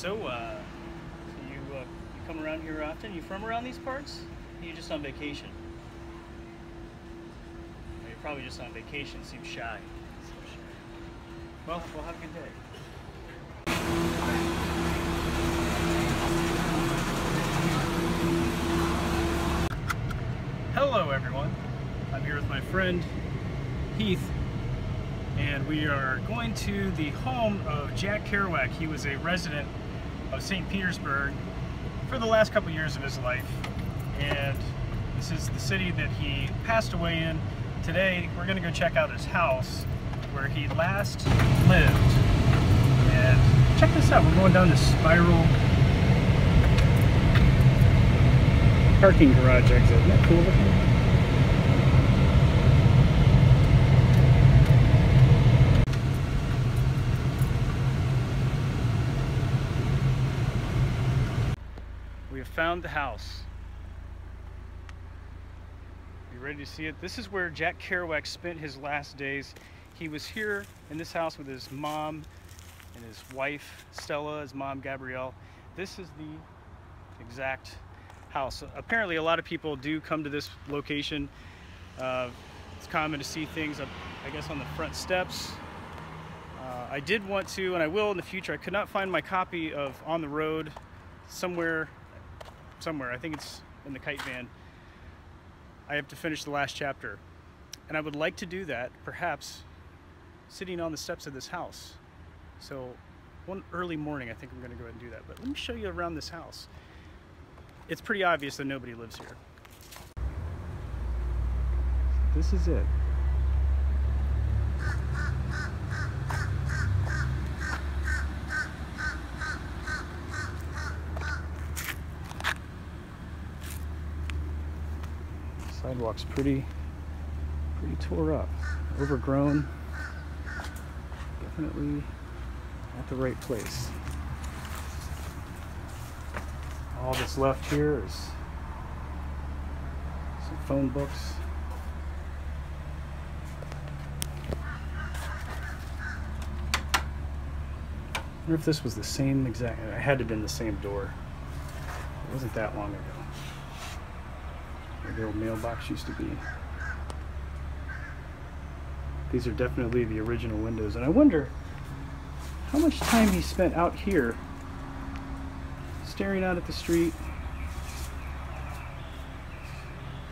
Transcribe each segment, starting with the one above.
You come around here often? You from around these parts? Or you just on vacation? Well, you're probably just on vacation. Seems shy. Well, have a good day. Hello, everyone. I'm here with my friend Heath, and we are going to the home of Jack Kerouac. He was a resident of St. Petersburg for the last couple years of his life, and this is the city that he passed away in. Today we're going to go check out his house where he last lived, and check this out. We're going down this spiral parking garage exit. Isn't that cool looking? We have found the house. You ready to see it? This is where Jack Kerouac spent his last days. He was here in this house with his mom and his wife Stella, his mom Gabrielle. This is the exact house. Apparently a lot of people do come to this location. It's common to see things up, I guess, on the front steps. I did want to, and I will in the future. I could not find my copy of On the Road somewhere. I think it's in the Kite van. I have to finish the last chapter, and I would like to do that perhaps sitting on the steps of this house. So one early morning I think I'm going to go ahead and do that. But let me show you around this house. It's pretty obvious that nobody lives here. This is it. Sidewalk's pretty tore up, overgrown. Definitely at the right place. All that's left here is some phone books. I wonder if this was the same exact. It had to have been the same door. It wasn't that long ago. Where the old mailbox used to be. These are definitely the original windows, and I wonder how much time he spent out here staring out at the street.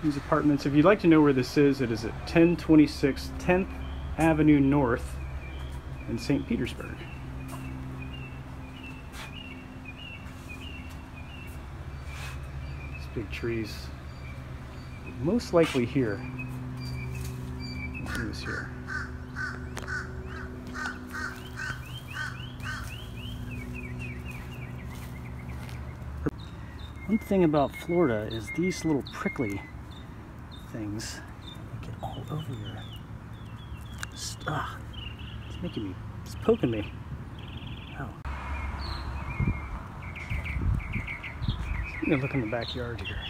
These apartments, if you'd like to know where this is, it is at 1026 10th Avenue North in St. Petersburg. These big trees. Most likely here. He was here. One thing about Florida is these little prickly things get all over your stuff. It's making me, it's poking me. Oh. I'm gonna look in the backyard here.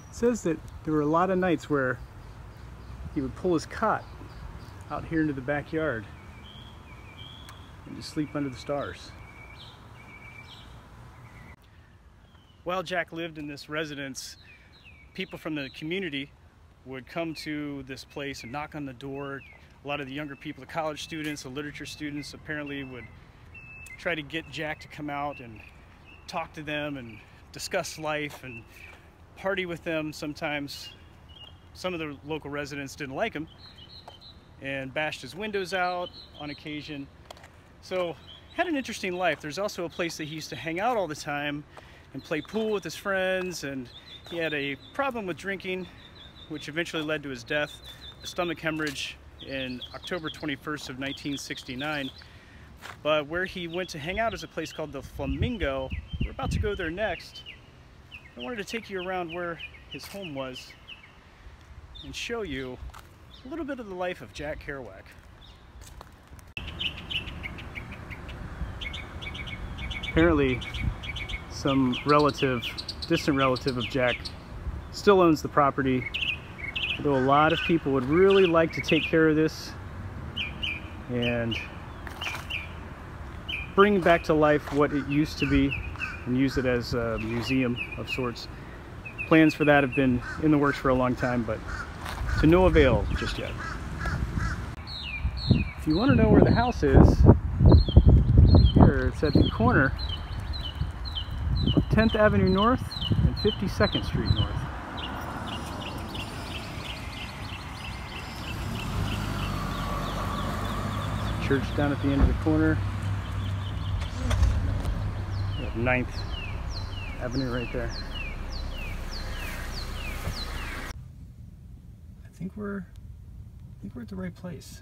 It says that there were a lot of nights where he would pull his cot out here into the backyard and just sleep under the stars. While Jack lived in this residence, people from the community would come to this place and knock on the door. A lot of the younger people, the college students, the literature students, apparently would try to get Jack to come out and talk to them and discuss life and party with them. Sometimes some of the local residents didn't like him and bashed his windows out on occasion. So had an interesting life. There's also a place that he used to hang out all the time and play pool with his friends, and he had a problem with drinking, which eventually led to his death, a stomach hemorrhage in October 21st of 1969. But where he went to hang out is a place called the Flamingo. We're about to go there next. I wanted to take you around where his home was and show you a little bit of the life of Jack Kerouac. Apparently, some relative, distant relative of Jack still owns the property, although a lot of people would really like to take care of this and bring back to life what it used to be and use it as a museum of sorts. Plans for that have been in the works for a long time, but to no avail just yet. If you want to know where the house is, here it's at the corner of 10th Avenue North and 52nd Street North. Church down at the end of the corner. 9th Avenue right there. I think we're at the right place.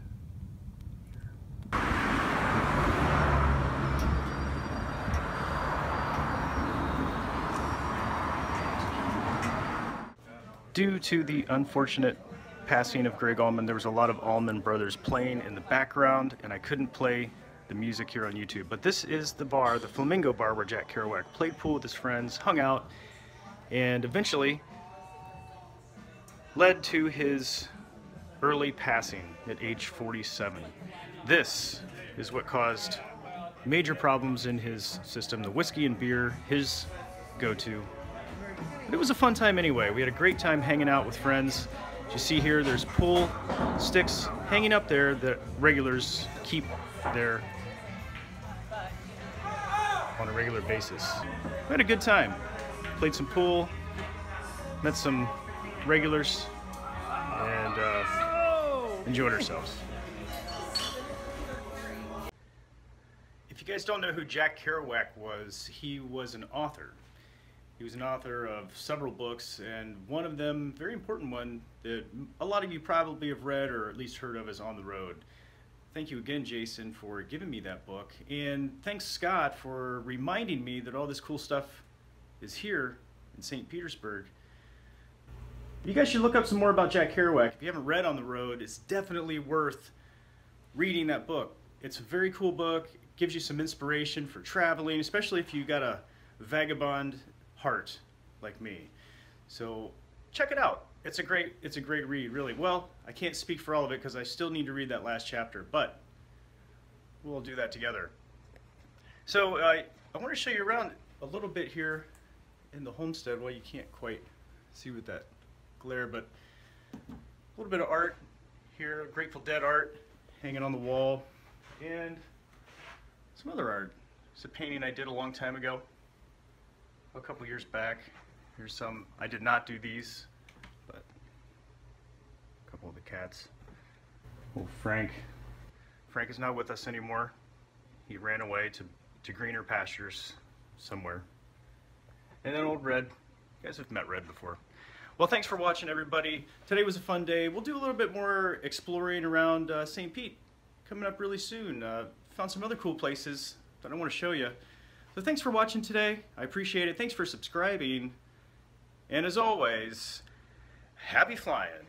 Due to the unfortunate passing of Greg Allman, there was a lot of Allman Brothers playing in the background, and I couldn't play the music here on YouTube. But this is the bar, the Flamingo Bar, where Jack Kerouac played pool with his friends, hung out, and eventually led to his early passing at age 47. This is what caused major problems in his system, the whiskey and beer, his go-to. But it was a fun time anyway. We had a great time hanging out with friends. As you see here, there's pool sticks hanging up there that regulars keep there on a regular basis. We had a good time. Played some pool, met some regulars, and enjoyed ourselves. If you guys don't know who Jack Kerouac was, he was an author. He was an author of several books, and one of them, very important one, that a lot of you probably have read or at least heard of, is On the Road. Thank you again, Jason, for giving me that book, and thanks, Scott, for reminding me that all this cool stuff is here in St. Petersburg. You guys should look up some more about Jack Kerouac. If you haven't read On the Road, it's definitely worth reading that book. It's a very cool book. It gives you some inspiration for traveling, especially if you got a vagabond heart like me. So check it out. It's a great read, really. Well, I can't speak for all of it because I still need to read that last chapter, but we'll do that together. So I want to show you around a little bit here in the homestead. Well, you can't quite see with that glare, but a little bit of art here, Grateful Dead art hanging on the wall, and some other art. It's a painting I did a long time ago, a couple years back. Here's some. I did not do these, but a couple of the cats. Oh, Frank is not with us anymore. He ran away to greener pastures somewhere. And then old Red. You guys have met Red before. Well, thanks for watching, everybody. Today was a fun day. We'll do a little bit more exploring around St. Pete coming up really soon. Found some other cool places that I want to show you. So thanks for watching today. I appreciate it. Thanks for subscribing. And as always, happy flying.